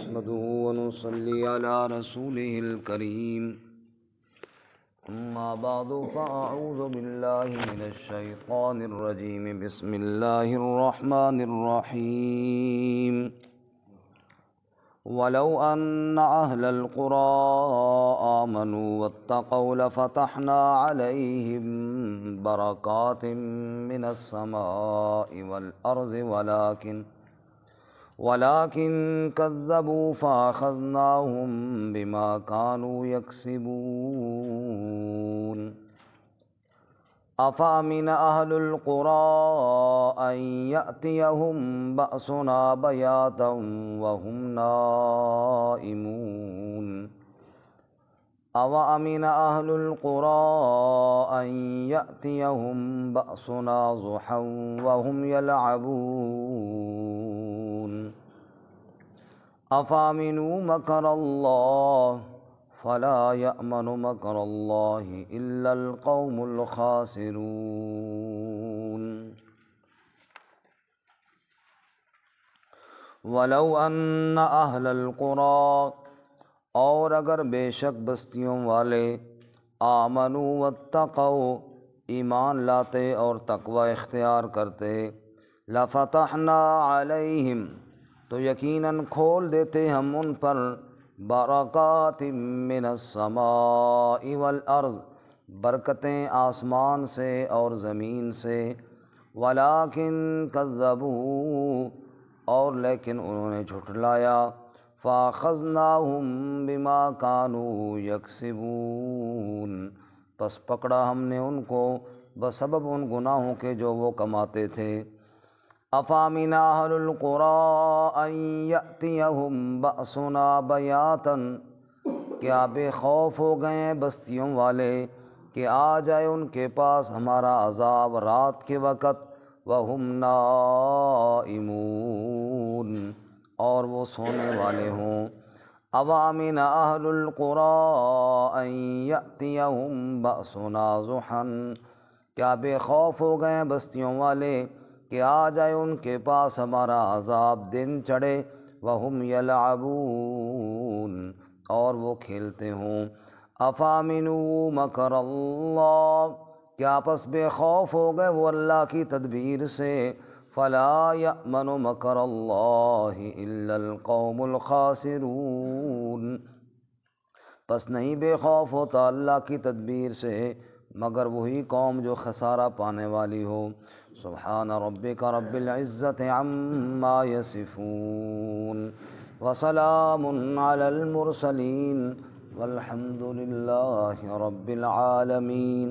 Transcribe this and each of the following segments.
نحمده ونصلي على رسوله الكريم أما بعد فأعوذ بالله من الشيطان الرجيم بسم الله الرحمن الرحيم ولو أن أهل القرى آمنوا واتقوا لفتحنا عليهم بركات من السماء والأرض ولكن كذبوا فأخذناهم بما كانوا يكسبون أفأمن أهل القرى أن يأتيهم بأسنا بياتا وهم نائمون أوأمن أهل القرى أن يأتيهم بأسنا ضحى وهم يلعبون أفأمنوا مكر الله فلا يأمن مكر الله إلا القوم الخاسرون ولو أن أهل القرى اور اگر بے شک بستیوں والے آمنوا واتقوا ایمان لاتے اور تقوی اختیار کرتے لفتحنا علیہم تو یقیناً کھول دیتے ہم ان پر برکات من السماء والارض برکتیں آسمان سے اور زمین سے ولکن کذبوا اور لیکن انہوں نے جھٹلایا فاخذناہم بما كانوا یکسبون پس پکڑا ہم نے ان کو بسبب ان گناہوں کے جو وہ کماتے تھے افامن اہل القرى ان یأتیہم بأسنا بیاتا کیا بے خوف ہو گئے ہیں بستیوں والے کہ آ جائے ان کے پاس ہمارا عذاب رات کے وقت وہم نائمون اور وہ سونے والے ہوں اوامن اہل القرى ان یأتیہم بأسنا ضحا کیا بے خوف ہو گئے ہیں بستیوں والے کہ آ جائے ان کے پاس ہمارا عذاب دن چڑھے وہم یلعبون اور وہ کھیلتے ہوں افامنوا مکر اللہ کیا پس بے خوف ہو گئے وہ اللہ کی تدبیر سے فلا یأمن مکر اللہ الا القوم الخاسرون پس نہیں بے خوف ہوتا اللہ کی تدبیر سے مگر وہی قوم جو خسارہ پانے والی ہو سبحان ربک رب العزت عما یصفون وسلام علی المرسلین والحمد للہ رب العالمین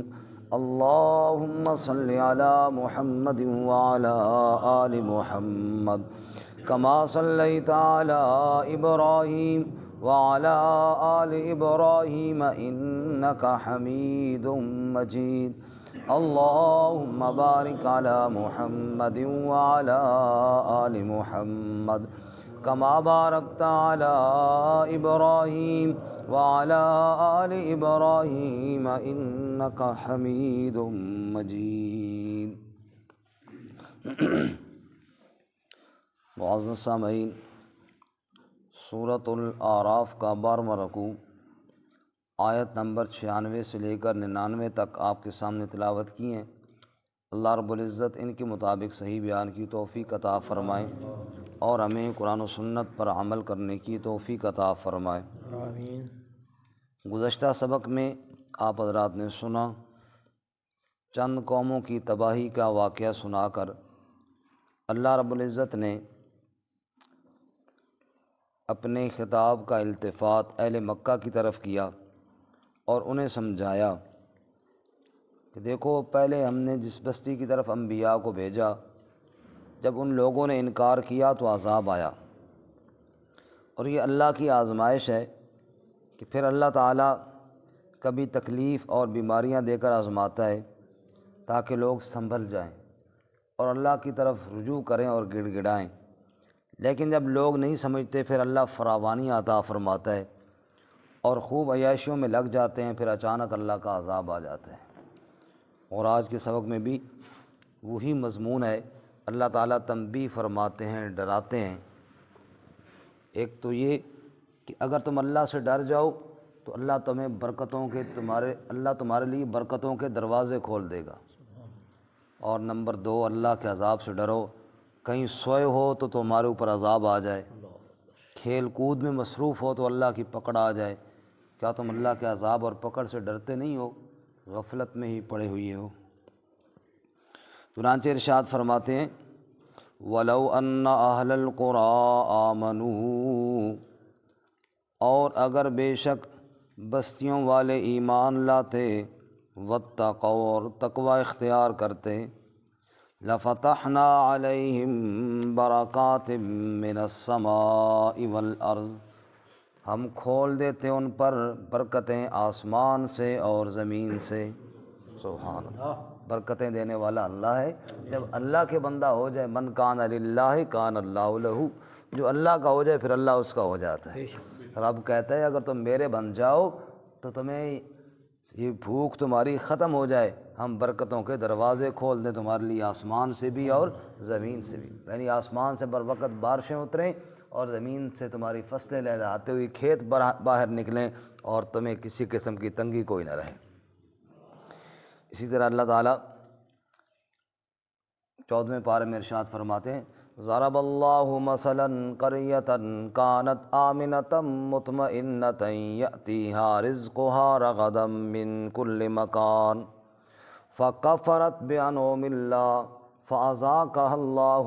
اللہم صل علی محمد وعلی آل محمد کما صلیت علی ابراہیم وعلی آل ابراہیم انک حمید مجید اللہم بارک علی محمد وعلی آل محمد کما بارکت علی ابراہیم وعلی آل ابراہیم انک حمید مجید معزز سامعین سورۃ الاعراف کا 12واں رکوع آیت نمبر 96 سے لے کر 99 تک آپ کے سامنے تلاوت کی ہیں۔ اللہ رب العزت ان کے مطابق صحیح بیان کی توفیق عطا فرمائے اور ہمیں قرآن و سنت پر عمل کرنے کی توفیق عطا فرمائے آمین۔ گزشتہ سبق میں آپ حضرات نے سنا چند قوموں کی تباہی کا واقعہ سنا کر اللہ رب العزت نے اپنے خطاب کا التفات اہل مکہ کی طرف کیا اور انہیں سمجھایا کہ دیکھو پہلے ہم نے جس بستی کی طرف انبیاء کو بھیجا جب ان لوگوں نے انکار کیا تو عذاب آیا اور یہ اللہ کی آزمائش ہے کہ پھر اللہ تعالیٰ کبھی تکلیف اور بیماریاں دے کر آزماتا ہے تاکہ لوگ سنبھل جائیں اور اللہ کی طرف رجوع کریں اور گڑ گڑائیں، لیکن جب لوگ نہیں سمجھتے پھر اللہ فراوانی عطا فرماتا ہے اور خوب عیاشیوں میں لگ جاتے ہیں، پھر اچانک اللہ کا عذاب آ جاتا ہے۔ اور آج کے سبق میں بھی وہی مضمون ہے، اللہ تعالیٰ تنبیہ فرماتے ہیں، ڈراتے ہیں۔ ایک تو یہ کہ اگر تم اللہ سے ڈر جاؤ تو اللہ تمہارے لیے برکتوں کے دروازے کھول دے گا. اور نمبر 2، اللہ کے عذاب سے ڈرو. کہیں سوئے ہو تو تمہارے اوپر عذاب آ جائے، کھیل کود میں مصروف ہو تو اللہ کی پکڑ آ جائے. کیا تم اللہ کے عذاب اور پکڑ سے ڈرتے نہیں ہو؟ غفلت میں ہی پڑے ہوئے ہو. چنانچہ ارشاد فرماتے ہیں وَلَوْ أَنَّ أَهْلَ الْقُرَىٰ آمَنُوا، اور اگر بے شک بستیوں والے ایمان لاتے، واتقوا، اور تقوی اختیار کرتے، لَفَتَحْنَا عَلَيْهِمْ بَرَكَاتٍ مِّنَ السَّمَاءِ وَالْأَرْضِ، ہم کھول دیتے ان پر برکتیں آسمان سے اور زمین سے. سبحان اللہ، برکتیں دینے والا اللہ ہے. جب اللہ کے بندہ ہو جائے، من کان للہ کان اللہ لہ، جو اللہ کا ہو جائے پھر اللہ اس کا ہو جاتا ہے. رب کہتا ہے اگر تم میرے بن جاؤ تو تمہیں یہ بھوک تمہاری ختم ہو جائے، ہم برکتوں کے دروازے کھول دیں تمہارے لیے آسمان سے بھی اور زمین سے بھی. یعنی آسمان سے بر وقت بارشیں اتریں اور زمین سے تمہاری فصلیں لہراتے ہوئی کھیت باہر نکلیں اور تمہیں کسی قسم کی تنگی کوئی نہ رہے. اسی طرح اللہ تعالیٰ 14ویں پارے میں ارشاد فرماتے ہیں ضرب اللہ مثلا قریۃ کانت آمنۃ مطمئنۃ یأتیہا رزقها رغدا من کل مکان فکفرت بانعم اللہ فاذاقها اللہ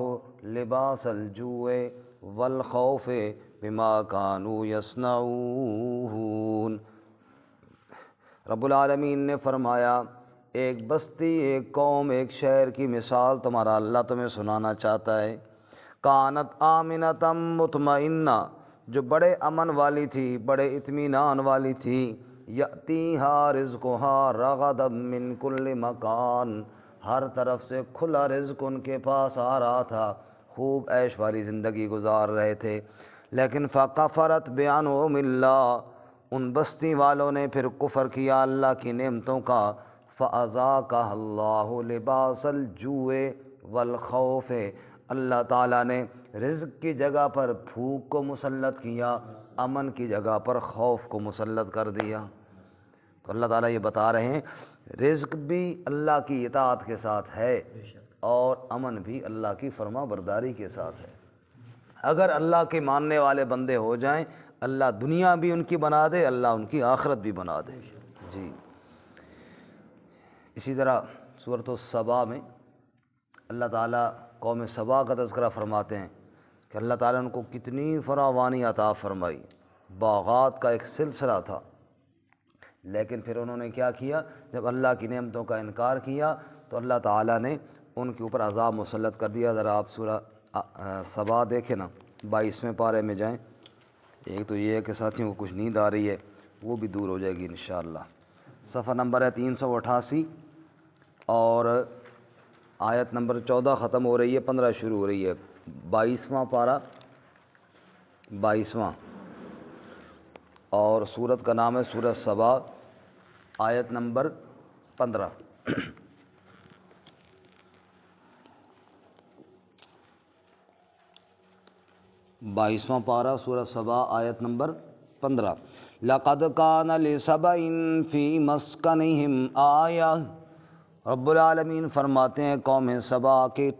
لباس الجوع والخوف بما كانوا یصنعون. رب العالمین نے فرمایا ایک بستی، ایک قوم، ایک شہر کی مثال تمہارا اللہ تمہیں سنانا چاہتا ہے. کانت آمنۃ مطمئنہ، جو بڑے امن والی تھی، بڑے اطمینان والی تھی. یأتیہا رزقہا رغدا من کل مکان، ہر طرف سے کھلا رزق ان کے پاس آ رہا تھا، خوب عیش والی زندگی گزار رہے تھے. لیکن فکفرت بانعم اللہ، ان بستی والوں نے پھر کفر کیا اللہ کی نعمتوں کا. فَأَذَاقَهَا اللَّهُ لِبَاسَ الْجُوعِ وَالْخَوْفِ، اللہ تعالیٰ نے رزق کی جگہ پر بھوک کو مسلط کیا، امن کی جگہ پر خوف کو مسلط کر دیا. تو اللہ تعالیٰ یہ بتا رہے ہیں رزق بھی اللہ کی اطاعت کے ساتھ ہے اور امن بھی اللہ کی فرما برداری کے ساتھ ہے. اگر اللہ کے ماننے والے بندے ہو جائیں، اللہ دنیا بھی ان کی بنا دے، اللہ ان کی آخرت بھی بنا دے. جی اسی طرح سورۃ السبا میں اللہ تعالیٰ قوم سبا کا تذکرہ فرماتے ہیں کہ اللہ تعالیٰ نے ان کو کتنی فراوانی عطا فرمائی. باغات کا ایک سلسلہ تھا، لیکن پھر انہوں نے کیا کیا؟ جب اللہ کی نعمتوں کا انکار کیا تو اللہ تعالیٰ نے ان کے اوپر عذاب مسلط کر دیا. ذرا آپ سورہ سبا دیکھیں نا، 22ویں پارے میں جائیں. ایک تو یہ ہے کہ ساتھیوں کو کچھ نیند آ رہی ہے، وہ بھی دور ہو جائے گی انشاءاللہ. صفحہ نمبر ہے 388 اور آیت نمبر 14 ختم ہو رہی ہے، 15 شروع ہو رہی ہے. 22واں پارہ، 22واں، اور سورت کا نام ہے سورۃ سبا، آیت نمبر 15. 22واں پارہ سورۃ سبا، آیت نمبر 15. لَقَدْ كَانَ لِسَبَإٍ فِي مَسْكَنِهِمْ آیَةٌ، رب العالمین فرماتے ہیں قوم سبا کے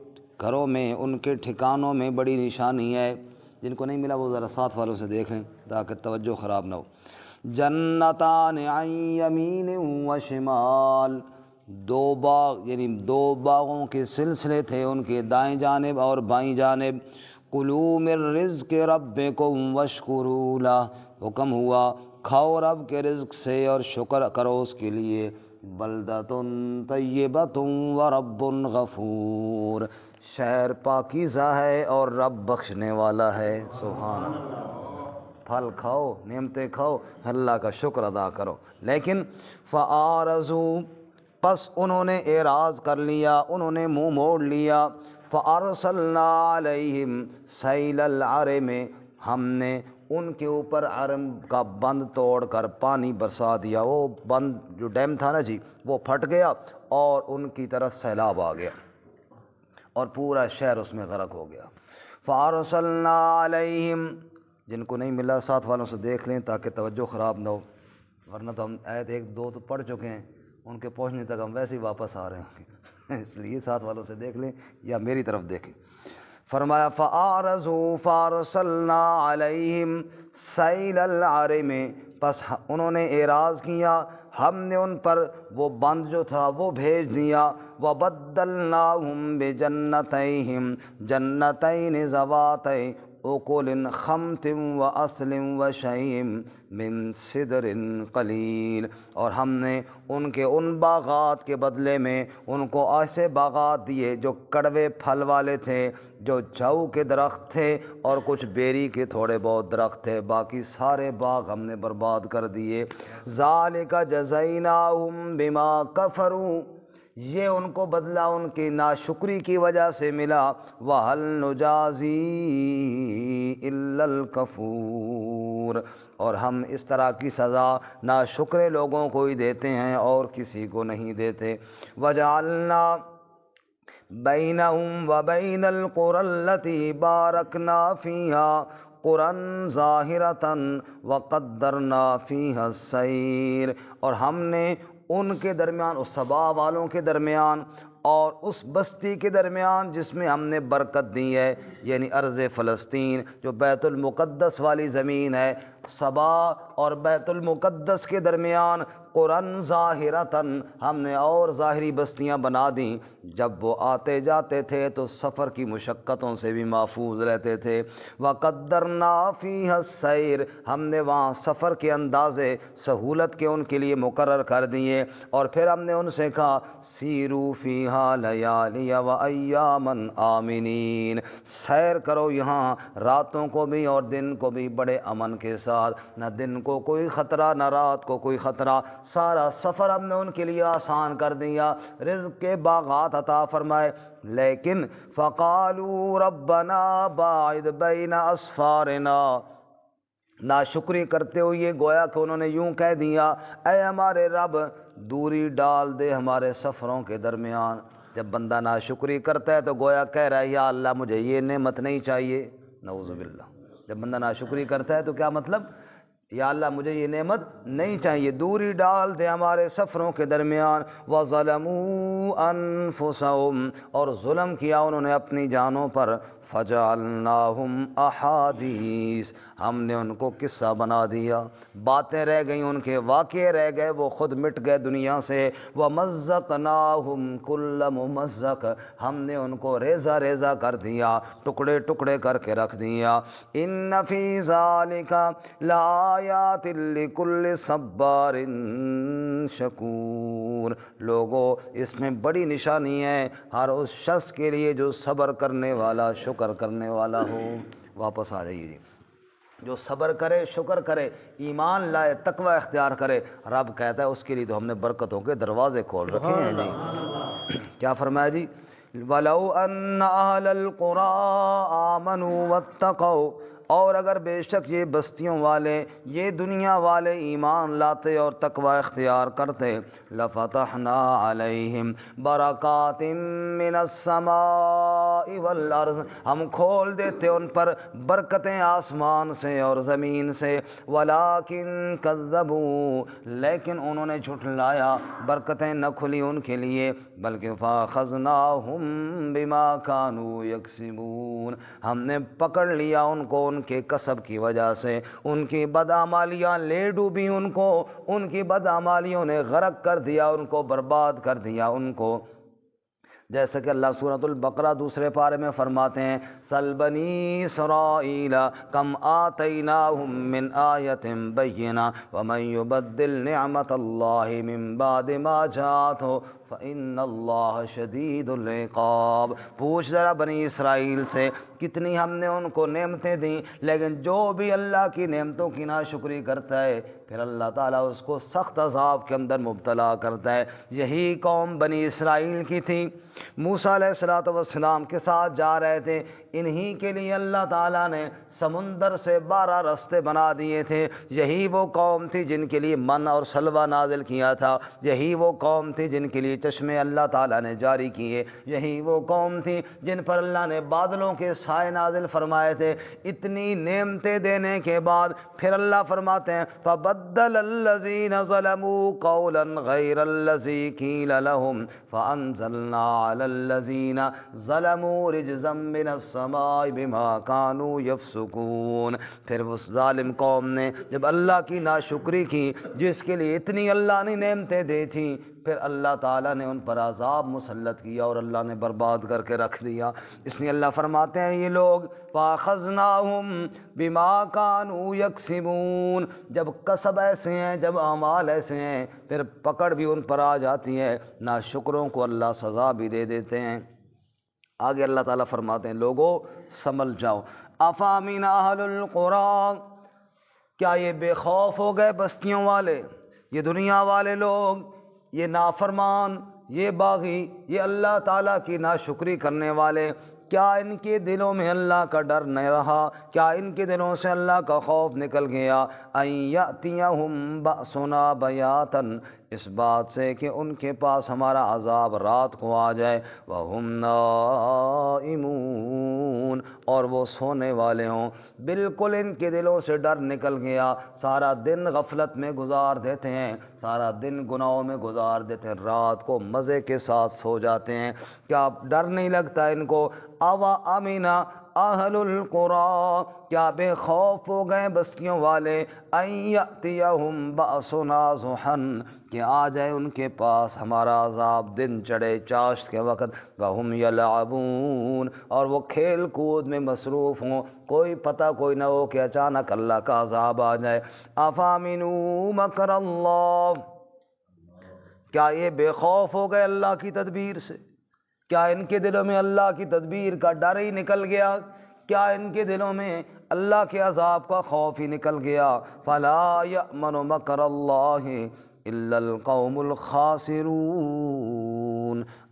گھروں میں، ان کے ٹھکانوں میں بڑی نشانی ہے. جن کو نہیں ملا وہ ذرا ساتھ والوں سے دیکھیں تاکہ توجہ خراب نہ ہو. جنتان عن یمین و شمال، دو باغ، یعنی دو باغوں کے سلسلے تھے ان کے دائیں جانب اور بائیں جانب. کلوا من رزق ربکم واشکروا لہ، حکم ہوا کھاؤ رب کے رزق سے اور شکر کرو اس کے لیے. بلدۃ طیبۃ ورب غفور، شہر پاکیزہ ہے اور رب بخشنے والا ہے. سبحان اللہ. پھل کھاؤ، نعمتیں کھاؤ، اللہ کا شکر ادا کرو. لیکن فَأَعْرَضُوا، پس انہوں نے اعراض کر لیا، انہوں نے منہ موڑ لیا. فَأَرْسَلْنَا عَلَيْهِمْ سَيْلَ الْعَرِمِ، ہم نے ان کے اوپر عرم کا بند توڑ کر پانی برسا دیا. وہ بند جو ڈیم تھا نا جی، وہ پھٹ گیا اور ان کی طرف سیلاب آ گیا اور پورا شہر اس میں غرق ہو گیا. فَأَرْسَلْنَا عَلَيْهِمْ جن کو نہیں ملا ساتھ والوں سے دیکھ لیں تاکہ توجہ خراب نہ ہو، ورنہ تو ہم آیت 1-2 تو پڑھ چکے ہیں، ان کے پہنچنے تک ہم ویسے ہی واپس آ رہے ہیں اس لیے ساتھ والوں سے دیکھ لیں یا میری طرف دیکھیں۔ فرمایا فَأَعْرَضُوا فَأَرْسَلْنَا عَلَيْهِمْ سَيْلَ الْعَرِمِ، پس انہوں نے اعراض کیا، ہم نے ان پر وہ بند جو تھا وہ بھیج دیا۔ وَبَدَّلْنَاهُمْ بِجَنَّتَيْهِمْ جَنَّتَيْنِ ذَوَاتَيْ أُكُلٍ خَمْطٍ وَأَصْلٍ وَشَيْءٍ مِّن سِدْرٍ قَلِيلٍ، اور ہم نے ان کے ان باغات کے بدلے میں ان کو ایسے باغات دیے جو کڑوے پھل والے تھے، جو جھاؤ کے درخت تھے اور کچھ بیری کے تھوڑے بہت درخت تھے، باقی سارے باغ ہم نے برباد کر دیے۔ ذَلِكَ جَزَيْنَاهُمْ بِمَا كَفَرُوا، یہ ان کو بدلہ ان کی ناشکری کی وجہ سے ملا۔ وَهَلْ نُجَازِي إِلَّا الْكَفُورَ، اور ہم اس طرح کی سزا ناشکرے لوگوں کو ہی دیتے ہیں اور کسی کو نہیں دیتے۔ وَجَعَلْنَا بَيْنَهُمْ وَبَيْنَ الْقُرَى الَّتِي بَارَكْنَا فِيهَا قُرًى ظَاهِرَةً وَقَدَّرْنَا فِيهَا السَّيْرَ، اور ہم نے ان کے درمیان، اس سبا والوں کے درمیان اور اس بستی کے درمیان جس میں ہم نے برکت دی ہے، یعنی ارض فلسطین جو بیت المقدس والی زمین ہے، سبا اور بیت المقدس کے درمیان قرآن ظاہرتاً ہم نے اور ظاہری بستیاں بنا دیں۔ جب وہ آتے جاتے تھے تو سفر کی مشقتوں سے بھی محفوظ رہتے تھے۔ وَقَدَّرْنَا فِيهَا السَّيْرَ، ہم نے وہاں سفر کے اندازے سہولت کے ان کے لیے مقرر کر دیے، اور پھر ہم نے ان سے کہا سیروا فیہا لیالی و ایامن آمنین، سیر کرو یہاں راتوں کو بھی اور دن کو بھی بڑے امن کے ساتھ، نہ دن کو کوئی خطرہ نہ رات کو کوئی خطرہ، سارا سفر ہم نے ان کے لیے آسان کر دیا، رزق کے باغات عطا فرمائے۔ لیکن فقالوا ربنا باعد بین اسفارنا، ناشکری کرتے ہوئے گویا کہ انہوں نے یوں کہہ دیا، اے ہمارے رب دوری ڈال دے ہمارے سفروں کے درمیان۔ جب بندہ ناشکری کرتا ہے تو گویا کہہ رہا ہے یا اللہ مجھے یہ نعمت نہیں چاہیے، نعوذ باللہ۔ جب بندہ ناشکری کرتا ہے تو کیا مطلب؟ یا اللہ مجھے یہ نعمت نہیں چاہیے، دوری ڈال دے ہمارے سفروں کے درمیان۔ وَظَلَمُوا أَنفُسَهُمْ، اور ظلم کیا انہوں نے اپنی جانوں پر۔ فَجَعَلْنَاهُمْ أَحَادِيث، ہم نے ان کو قصہ بنا دیا، باتیں رہ گئیں ان کے، واقعے رہ گئے، وہ خود مٹ گئے دنیا سے۔ وَمَزَّقْنَاهُمْ كُلَّ مُمَزَّقٍ، ہم نے ان کو ریزہ ریزہ کر دیا، ٹکڑے ٹکڑے کر کے رکھ دیا۔ إِنَّ فِي ذَلِكَ لَآيَاتٍ لِكُلِّ صَبَّارٍ شَكُورٍ، لوگو اس میں بڑی نشانی ہے ہر اس شخص کے لیے جو صبر کرنے والا، شکر کرنے والا ہو۔ واپس آ جائیے جی، جو صبر کرے، شکر کرے، ایمان لائے، تقوی اختیار کرے، رب کہتا ہے اس کے لیے تو ہم نے برکتوں کے دروازے کھول رکھے ہیں جی۔ کیا فرمایا جی؟ وَلَوْ أَنَّ أَهْلَ الْقُرَىٰ آمَنُوا وَاتَّقَوْا، اور اگر بے شک یہ بستیوں والے، یہ دنیا والے ایمان لاتے اور تقوی اختیار کرتے، لَفَتَحْنَا عَلَيْهِمْ بَرَكَاتٍ مِّنَ السَّمَاءِ وَالْأَرْضِ، ہم کھول دیتے ان پر برکتیں آسمان سے اور زمین سے۔ وَلَٰكِن كَذَّبُوا، لیکن انہوں نے جھٹلایا، برکتیں نہ کھلی ان کے لیے، بلکہ فَأَخَذْنَاهُمْ بِمَا كَانُوا يَكْسِبُونَ، ہم نے پکڑ لیا ان کو ان کے کسب کی وجہ سے، ان کی بدعمالیاں لے ڈوبی ان کو، ان کی بدعمالیوں نے غرق کر دیا ان کو، برباد کر دیا ان کو۔ جیسا کہ اللہ سورۃ البقرہ دوسرے پارے میں فرماتے ہیں، سَلْ بَنِي إِسْرَائِیلَ کَمْ آتَیْنَاهُم مِّنْ آیَةٍ بَیِّنَةٍ وَمَن یُبَدِّلْ نِعْمَتَ اللَّهِ مِن بَعْدِ مَا جَاءَتْهُ فَإِنَّ اللَّهَ شَدِیدُ الْعِقَابِ، پوچھ ذرا بنی اسرائیل سے کتنی ہم نے ان کو نعمتیں دیں، لیکن جو بھی اللہ کی نعمتوں کی ناشکری کرتا ہے پھر اللہ تعالیٰ اس کو سخت عذاب کے اندر مبتلا کرتا ہے۔ یہی قوم بنی اسرائیل کی تھی، موسیٰ علیہ السلام کے ساتھ جا رہے تھے، انہی کے لیے اللہ تعالیٰ نے سمندر سے 12 راستے بنا دیے تھے۔ یہی وہ قوم تھی جن کے لیے من اور سلوہ نازل کیا تھا، یہی وہ قوم تھی جن کے لیے چشمے اللہ تعالیٰ نے جاری کیے، یہی وہ قوم تھی جن پر اللہ نے بادلوں کے سائے نازل فرمائے تھے۔ اتنی نعمتیں دینے کے بعد پھر اللہ فرماتے ہیں فَبَدَّلَ الَّذِينَ ظَلَمُوا قَوْلًا غَيْرَ الَّذِي قِيلَ لَهُمْ فَأَنزَلْنَا عَلَى الَّذِينَ ظَلَمُوا رِجْزًا مِّنَ السَّمَاءِ بِمَا كَانُوا يَفْسُقُونَ۔ پھر اس ظالم قوم نے جب اللہ کی ناشکری کی، جس کے لیے اتنی اللہ نے نعمتیں دی تھیں، پھر اللہ تعالیٰ نے ان پر عذاب مسلط کیا اور اللہ نے برباد کر کے رکھ دیا۔ اس لیے اللہ فرماتے ہیں یہ لوگ فَأَخَذْنَاهُمْ بِمَا كَانُوا يَكْسِبُونَ، جب کسب ایسے ہیں، جب اعمال ایسے ہیں، پھر پکڑ بھی ان پر آ جاتی ہے، ناشکروں کو اللہ سزا بھی دے دیتے ہیں۔ آگے اللہ تعالیٰ فرماتے ہیں لوگوں سنبھل جاؤ، أَفَأَمِنَ أَهْلُ الْقُرَىٰ، کیا یہ بے خوف ہو گئے بستیوں والے، یہ دنیا والے لوگ، یہ نافرمان، یہ باغی، یہ اللہ تعالیٰ کی ناشکری کرنے والے، کیا ان کے دلوں میں اللہ کا ڈر نہیں رہا؟ کیا ان کے دلوں سے اللہ کا خوف نکل گیا؟ أَن يَأْتِيَهُمْ بَأْسُنَا بَيَاتًا، اس بات سے کہ ان کے پاس ہمارا عذاب رات کو آ جائے، وَهُمْ نَائِمُونَ، اور وہ سونے والے ہوں۔ بالکل ان کے دلوں سے ڈر نکل گیا، سارا دن غفلت میں گزار دیتے ہیں، سارا دن گناہوں میں گزار دیتے ہیں، رات کو مزے کے ساتھ سو جاتے ہیں۔ کیا ڈر نہیں لگتا ان کو؟ أَوَأَمِنَ أَهْلُ الْقُرَىٰ، کیا بے خوف ہو گئے بستیوں والے، أَن يَأْتِيَهُمْ بَأْسُنَا ضُحًى، کہ آ جائے ان کے پاس ہمارا عذاب دن چڑھے چاشت کے وقت، وَهُمْ يَلْعَبُونَ، اور وہ کھیل کود میں مصروف ہوں، کوئی پتہ کوئی نہ ہو کہ اچانک اللہ کا عذاب آ جائے۔ أَفَأَمِنُوا مَكْرَ اللَّهِ، کیا یہ بے خوف ہو گئے اللہ کی تدبیر سے؟ کیا ان کے دلوں میں اللہ کی تدبیر کا ڈر ہی نکل گیا؟ کیا ان کے دلوں میں اللہ کے عذاب کا خوف ہی نکل گیا؟ فَلَا يَأْمَنُ مَكْرَ اللَّهِ إِلَّا الْقَوْمُ الْخَاسِرُونَ،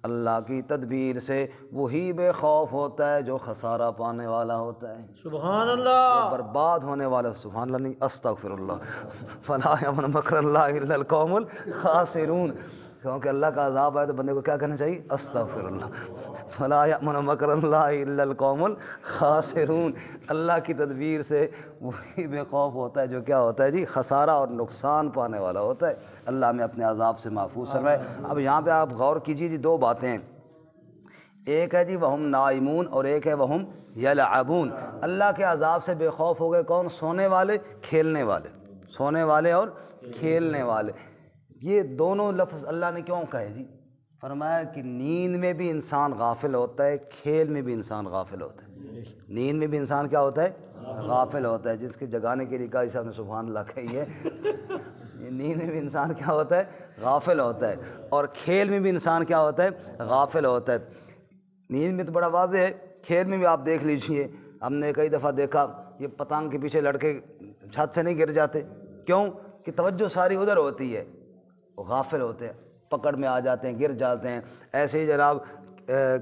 اللہ کی تدبیر سے وہی بے خوف ہوتا ہے جو خسارہ پانے والا ہوتا ہے، سبحان اللہ، برباد ہونے والا۔ سبحان اللہ نہیں، استغفر اللہ۔ فَلَا يَأْمَنُ مَكْرَ اللَّهِ إِلَّا الْقَوْمُ الْخَاسِرُونَ، کیونکہ اللہ کا عذاب آئے تو بندے کو کیا کرنا چاہیے؟ استغفر اللہ۔ فَلَا يَأْمَنُ مَكْرَ اللَّهِ إِلَّا الْقَوْمُ الْخَاسِرُونَ، اللہ کی تدبیر سے وہی بے خوف ہوتا ہے جو کیا ہوتا ہے جی؟ خسارہ اور نقصان پانے والا ہوتا ہے۔ اللہ میں اپنے عذاب سے محفوظ فرمائے۔ اب یہاں پہ آپ غور کیجیے جی، دو باتیں ہیں، ایک ہے جی وَهُمْ نائمون اور ایک ہے وَهُمْ يَلْعَبُونَ۔ اللہ کے عذاب سے بے خوف ہو گئے کون؟ سونے والے، کھیلنے والے، سونے والے اور کھیلنے والے۔ یہ دونوں لفظ اللہ نے کیوں کہے جی؟ فرمایا کہ نیند میں بھی انسان غافل ہوتا ہے، کھیل میں بھی انسان غافل ہوتا ہے۔ نیند میں بھی انسان کیا ہوتا ہے؟ غافل ہوتا ہے، جس کے جگانے کے لیے قاری صاحب نے سبحان اللہ کہی ہے۔ نیند میں بھی انسان کیا ہوتا ہے؟ غافل ہوتا ہے، اور کھیل میں بھی انسان کیا ہوتا ہے؟ غافل ہوتا ہے۔ نیند میں تو بڑا واضح ہے، کھیل میں بھی آپ دیکھ لیجئے، ہم نے کئی دفعہ دیکھا یہ پتنگ کے پیچھے لڑکے چھت سے نہیں گر جاتے، کیوں کہ توجہ ساری ادھر ہوتی ہے، وہ غافل ہوتے ہیں، پکڑ میں آ جاتے ہیں، گر جاتے ہیں۔ ایسے ہی جناب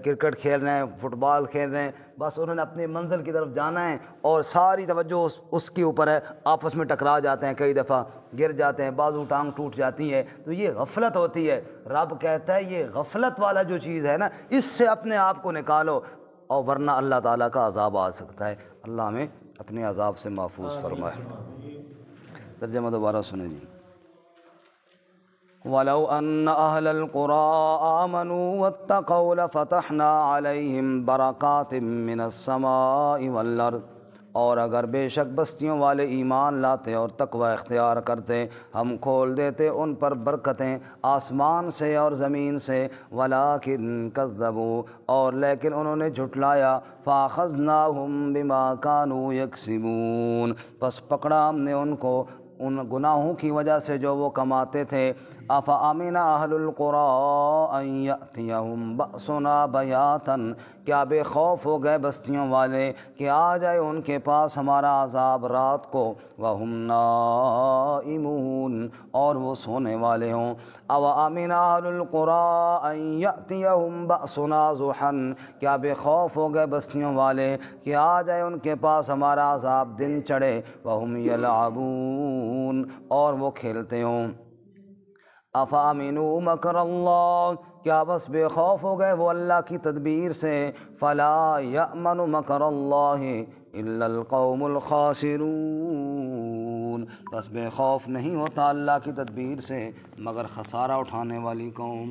کرکٹ کھیل رہے ہیں، فٹ بال کھیل رہے ہیں، بس انہوں نے اپنی منزل کی طرف جانا ہے اور ساری توجہ اس کے اوپر ہے، آپس میں ٹکرا جاتے ہیں، کئی دفعہ گر جاتے ہیں، بازو ٹانگ ٹوٹ جاتی ہے، تو یہ غفلت ہوتی ہے۔ رب کہتا ہے یہ غفلت والا جو چیز ہے نا، اس سے اپنے آپ کو نکالو، اور ورنہ اللہ تعالیٰ کا عذاب آ سکتا ہے۔ اللہ ہمیں اپنے عذاب سے محفوظ فرمائے۔ ترجمہ دوبارہ سنیں جی۔ وَلَوْ أَنَّ أَهْلَ الْقُرَىٰ آمَنُوا وَاتَّقَوْا لَفَتَحْنَا عَلَيْهِمْ بَرَكَاتٍ مِّنَ السَّمَاءِ وَالْأَرْضِ، اور اگر بے شک بستیوں والے ایمان لاتے اور تقوی اختیار کرتے، ہم کھول دیتے ان پر برکتیں آسمان سے اور زمین سے، وَلَٰكِن كَذَّبُوا، اور لیکن انہوں نے جھٹلایا، فَأَخَذْنَاهُمْ بِمَا كَانُوا يَكْسِبُونَ، پس پکڑا ہم نے ان کو ان گناہوں کی وجہ سے جو وہ کماتے تھے۔ افامن اہل القری ان یأتیہم بأسنا بیاتا، کیا بے خوف ہو گئے بستیوں والے کہ آ جائے ان کے پاس ہمارا عذاب رات کو، وہم نائمون، اور وہ سونے والے ہوں۔ او امن اہل القری ان یأتیہم بأسنا ضحا، کیا بے خوف ہو گئے بستیوں والے کہ آ جائے ان کے پاس ہمارا عذاب دن چڑھے، وہم یلعبون، اور وہ کھیلتے ہوں۔ افامنوا مکر اللہ، کیا بس بے خوف ہو گئے وہ اللہ کی تدبیر سے، فلا یأمن مکر اللہ الا القوم الخاسرون، بس بے خوف نہیں ہوتا اللہ کی تدبیر سے مگر خسارہ اٹھانے والی قوم۔